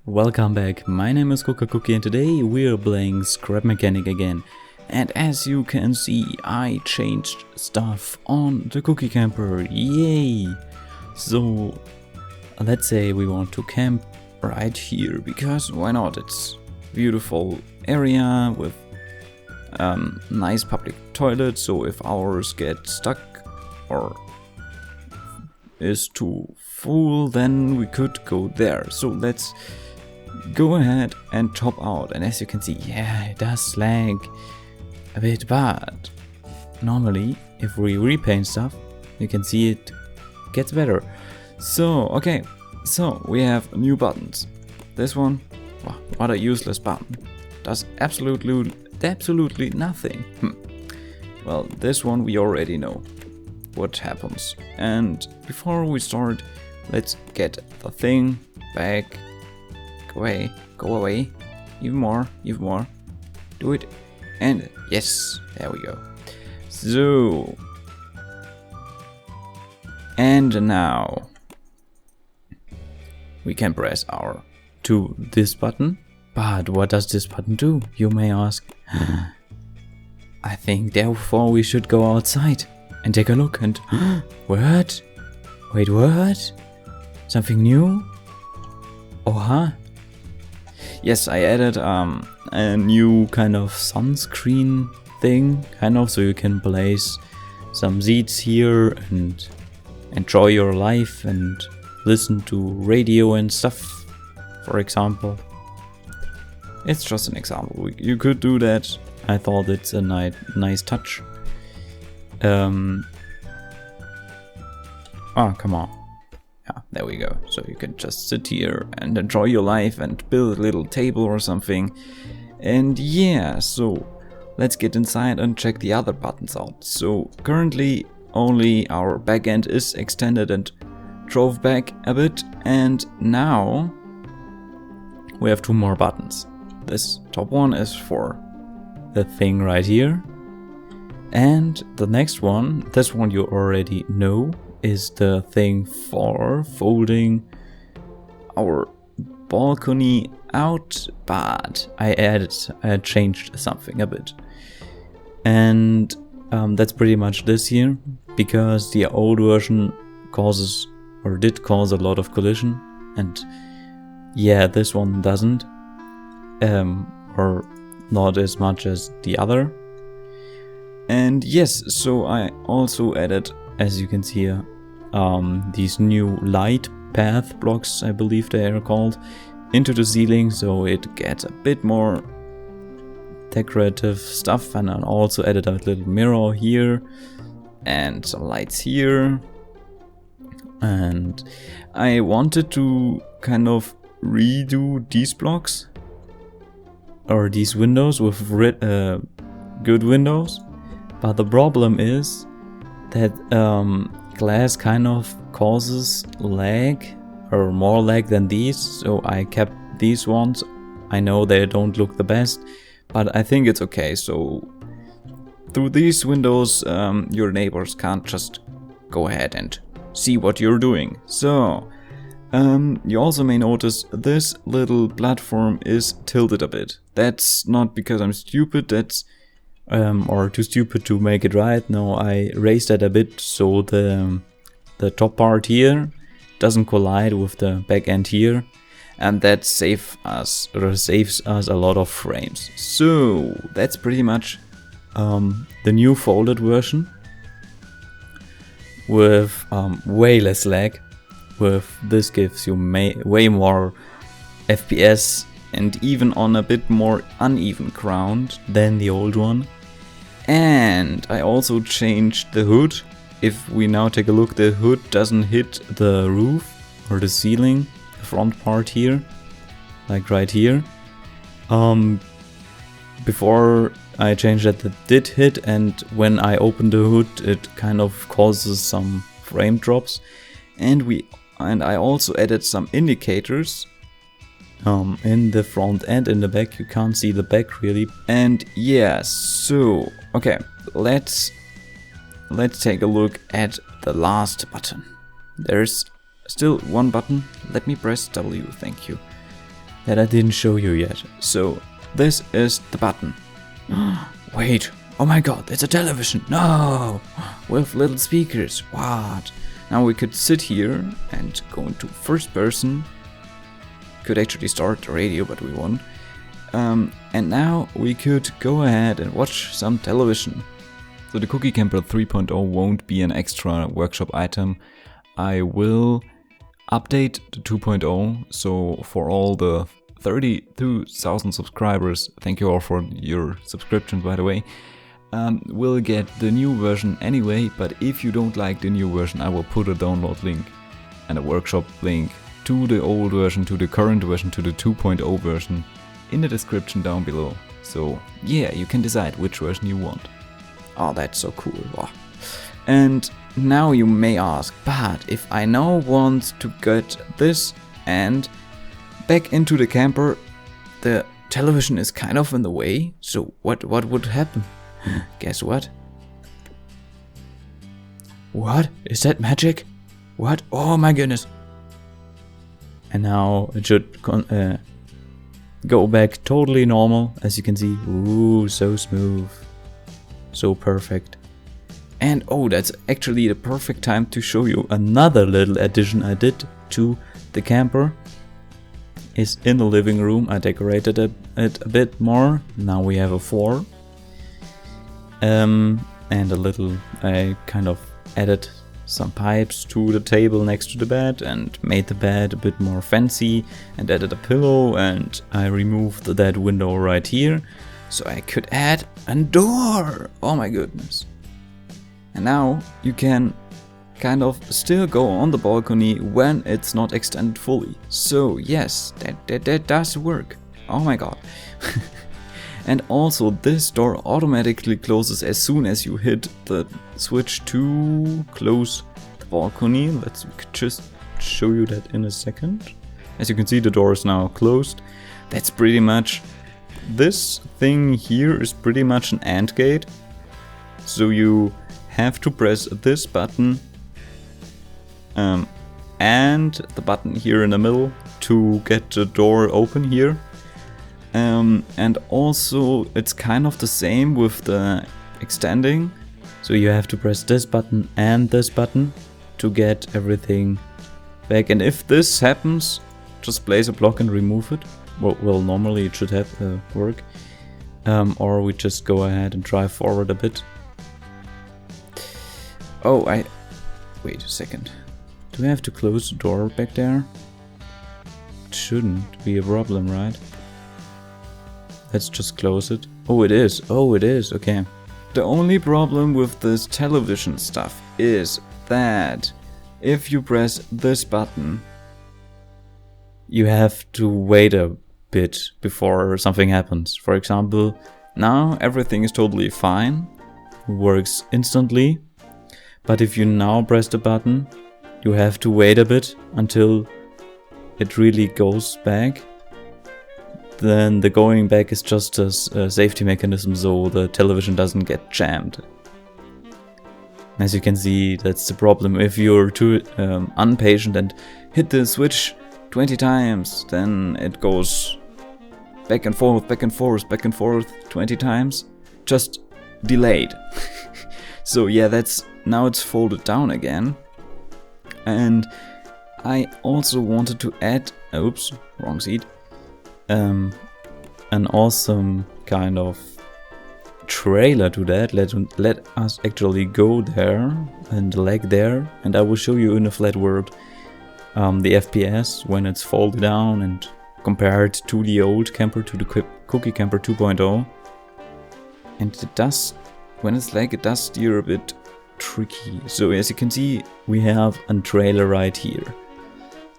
Welcome back, my name is CocoaCoCi and today we're playing Scrap Mechanic again. And as you can see, I changed stuff on the CoCi Camper, yay! So, let's say we want to camp right here, because why not? It's a beautiful area with nice public toilet, so if ours get stuck or is too full, then we could go there. So let's go ahead and top out, and as you can see, yeah, it does lag a bit, but normally if we repaint stuff you can see it gets better. So okay, so we have new buttons. This one, wow, what a useless button, does absolutely nothing. Well, this one we already know what happens. And before we start, let's get the thing back. Go away, even more, do it, and yes, there we go. So, and now we can press R to this button. But what does this button do, you may ask? I think therefore we should go outside and take a look and what? Wait, what? Something new? Oh, huh? Yes, I added a new kind of sunscreen thing, kind of, so you can place some seats here and enjoy your life and listen to radio and stuff, for example. It's just an example. You could do that. I thought it's a nice touch. Oh, come on. Yeah, there we go. So you can just sit here and enjoy your life and build a little table or something. And yeah, so let's get inside and check the other buttons out. So currently only our back end is extended and drove back a bit, and now we have two more buttons. This top one is for the thing right here, and the next one, this one you already know, is the thing for folding our balcony out, but I changed something a bit. And that's pretty much this here, because the old version did cause a lot of collision, and yeah, this one doesn't, or not as much as the other. And yes, so I also added, as you can see here, these new light path blocks, I believe they are called, into the ceiling, so it gets a bit more decorative stuff. And I also added a little mirror here and some lights here. And I wanted to kind of redo these blocks or these windows with good windows, but the problem is that glass kind of causes lag, or more lag than these, so I kept these ones. I know they don't look the best, but I think it's okay. So through these windows your neighbors can't just go ahead and see what you're doing. So you also may notice this little platform is tilted a bit. That's not because I'm stupid, that's or too stupid to make it right. No, I raised that a bit so the top part here doesn't collide with the back end here, and that saves us a lot of frames. So that's pretty much the new folded version with way less lag. With this gives you way more FPS and even on a bit more uneven ground than the old one. And I also changed the hood. If we now take a look, the hood doesn't hit the roof or the ceiling, the front part here, like right here. Before I changed that, it did hit, and when I open the hood it kind of causes some frame drops. And I also added some indicators in the front and in the back. You can't see the back really. And yeah, so okay, let's take a look at the last button. There's still one button. Let me press W, thank you. that I didn't show you yet. So this is the button. Wait, oh my god, it's a television. No, with little speakers. What? Now we could sit here and go into first person. Could actually start the radio, but we won't. And now we could go ahead and watch some television. So the CoCi Camper 3.0 won't be an extra workshop item. I will update the 2.0, so for all the 32,000 subscribers, thank you all for your subscriptions by the way, we'll get the new version anyway, but if you don't like the new version, I will put a download link and a workshop link to the old version, to the current version, to the 2.0 version in the description down below. So yeah, you can decide which version you want. Oh, that's so cool. Wow. And now you may ask, but if I now want to get this and back into the camper, the television is kind of in the way, so what would happen? Guess what? What? Is that magic? What? Oh my goodness. And now it should go back totally normal, as you can see. Ooh, so smooth. So perfect. And oh, that's actually the perfect time to show you another little addition I did to the camper. Is in the living room. I decorated it a bit more. Now we have a floor. And a little, I kind of added some pipes to the table next to the bed and made the bed a bit more fancy and added a pillow, and I removed that window right here so I could add a door. Oh my goodness. And now you can kind of still go on the balcony when it's not extended fully. So yes, that does work. Oh my god. And also this door automatically closes as soon as you hit the switch to close the balcony. Let's just show you that in a second. As you can see, the door is now closed. That's pretty much, this thing here is pretty much an AND gate. So you have to press this button and the button here in the middle to get the door open here. And also it's kind of the same with the extending. So you have to press this button and this button to get everything back. And if this happens, just place a block and remove it. Well, normally it should have work. Or we just go ahead and drive forward a bit. Oh, wait a second. Do we have to close the door back there? It shouldn't be a problem, right? Let's just close it. Oh, it is. Oh, it is. Okay. The only problem with this television stuff is that if you press this button, you have to wait a bit before something happens. For example, now everything is totally fine. Works instantly. But if you now press the button, you have to wait a bit until it really goes back. Then the going back is just a safety mechanism so the television doesn't get jammed. As you can see, that's the problem. If you're too impatient and hit the switch 20 times, then it goes back and forth, back and forth, back and forth 20 times. Just delayed. So yeah, now it's folded down again. And I also wanted to add, oops, wrong seat. An awesome kind of trailer to that. Let us actually go there and lag there, and I will show you in a flat world the FPS when it's folded down and compared to the old camper, to the CoCi Camper 2.0. And it does, when it's lag, it does steer a bit tricky. So as you can see, we have a trailer right here.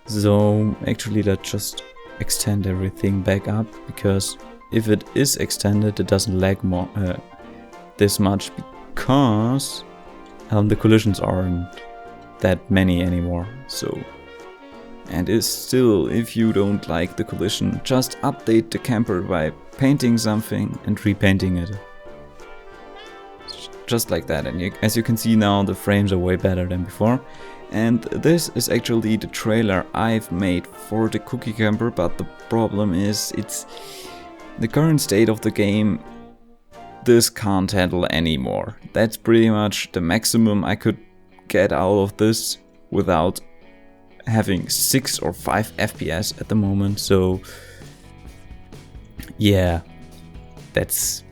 So actually let's just extend everything back up, because if it is extended it doesn't lag more this much, because the collisions aren't that many anymore. So, and it's still, if you don't like the collision, just update the camper by painting something and repainting it. just like that. And as you can see now, the frames are way better than before. And this is actually the trailer I've made for the CoCi Camper, but the problem is it's the current state of the game. This can't handle anymore. That's pretty much the maximum I could get out of this without having 6 or 5 FPS at the moment. So yeah, that's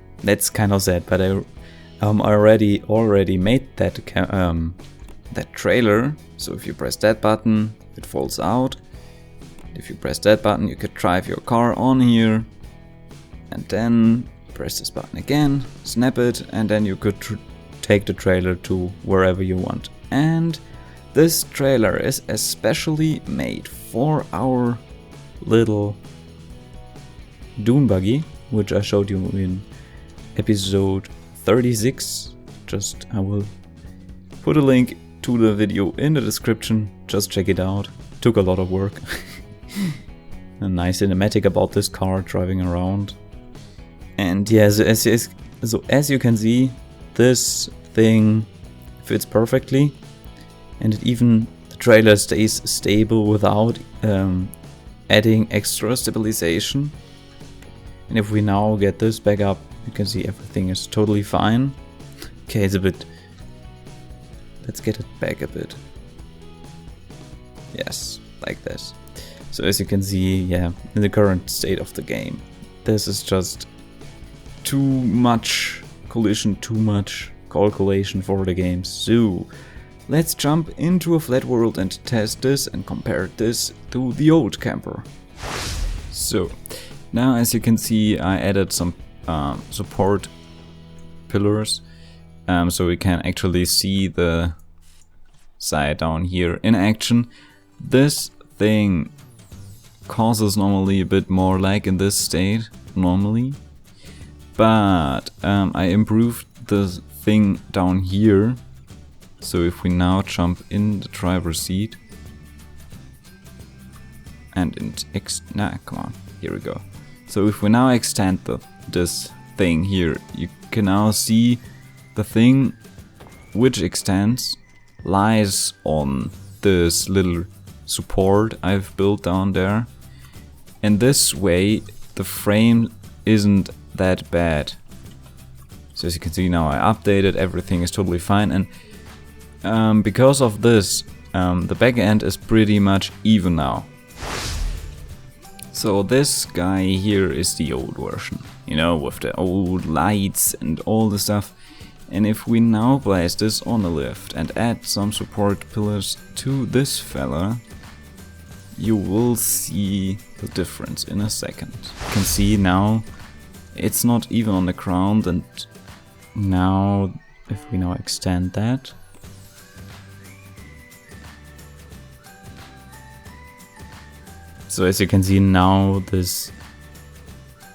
kind of sad. But I already made that trailer. So if you press that button, it falls out. If you press that button, you could drive your car on here, and then press this button again, snap it, and then you could take the trailer to wherever you want. And this trailer is especially made for our little dune buggy, which I showed you in episode 36. I will put a link to the video in the description. Just check it out. Took a lot of work. A nice cinematic about this car driving around. And yeah, so as you can see, this thing fits perfectly, and the trailer stays stable without adding extra stabilization. And if we now get this back up, you can see everything is totally fine. Okay, it's a bit... Let's get it back a bit. Yes, like this. So as you can see, yeah, in the current state of the game, this is just too much collision, too much calculation for the game. So let's jump into a flat world and test this and compare this to the old camper. So now, as you can see, I added some support pillars, so we can actually see the side down here in action. This thing causes normally a bit more lag in this state normally, but I improved the thing down here. So if we now jump in the driver's seat and come on, here we go. So if we now extend this thing here, you can now see the thing which extends lies on this little support I've built down there, and this way the frame isn't that bad. So as you can see now, I updated, everything is totally fine, and because of this, the back end is pretty much even now. So this guy here is the old version, you know, with the old lights and all the stuff. And if we now place this on the lift and add some support pillars to this fella, you will see the difference in a second. You can see now it's not even on the ground, and now if we now extend that, so as you can see now, this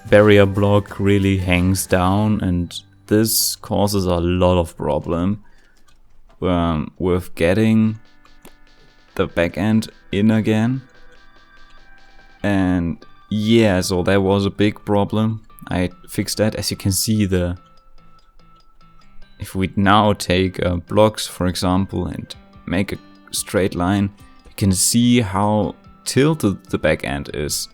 barrier block really hangs down, and this causes a lot of problem with getting the back end in again. And yeah, so that was a big problem. I fixed that. As you can see, if we now take blocks, for example, and make a straight line, you can see how tilted the back end is.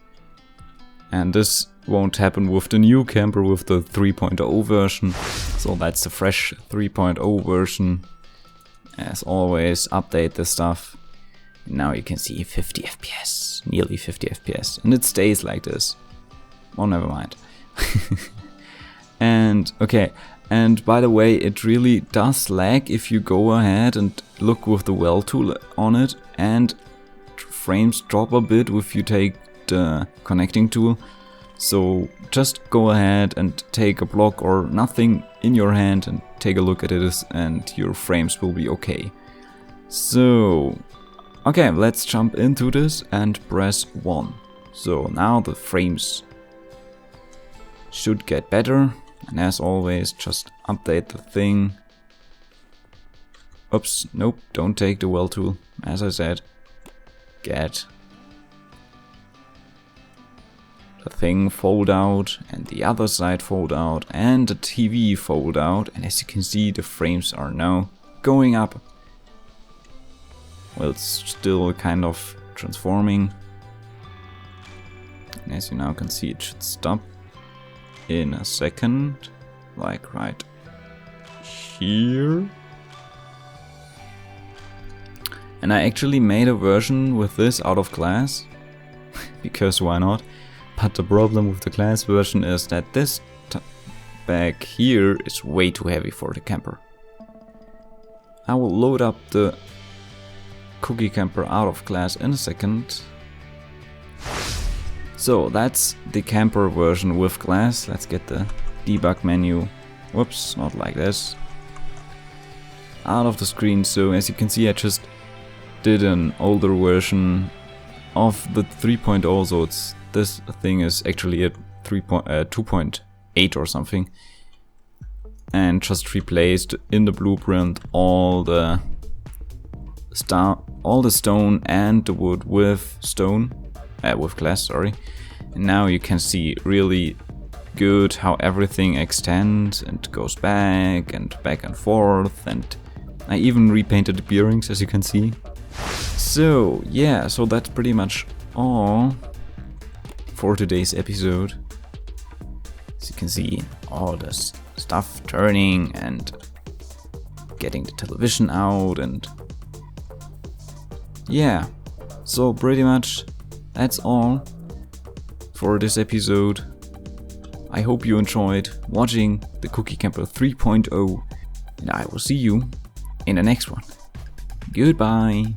And this won't happen with the new camper, with the 3.0 version. So that's the fresh 3.0 version. As always, update the stuff. Now you can see 50 FPS, nearly 50 FPS, and it stays like this. Oh, never mind. And okay, and by the way, it really does lag if you go ahead and look with the well tool on it, and frames drop a bit if you take the connecting tool. So just go ahead and take a block or nothing in your hand and take a look at it, and your frames will be okay. So okay, let's jump into this and press 1. So now the frames should get better, and as always, just update the thing. Oops, nope, don't take the well tool, as I said. Get the thing fold out, and the other side fold out, and the TV fold out, and as you can see, the frames are now going up. Well, it's still kind of transforming. And as you now can see, it should stop in a second, like right here. And I actually made a version with this out of glass, because why not? But the problem with the glass version is that this bag here is way too heavy for the camper. I will load up the CoCi Camper out of glass in a second. So that's the camper version with glass. Let's get the debug menu. Whoops, not like this. Out of the screen. So as you can see, I just did an older version of the 3.0. So this thing is actually at 2.8 or something. And just replaced in the blueprint all the stone and the wood with glass, sorry. And now you can see really good how everything extends and goes back and forth, and I even repainted the bearings, as you can see. So yeah, so that's pretty much all for today's episode. As you can see, all this stuff turning and getting the television out, and yeah, so pretty much that's all for this episode. I hope you enjoyed watching the CoCi Camper 3.0, and I will see you in the next one. Goodbye.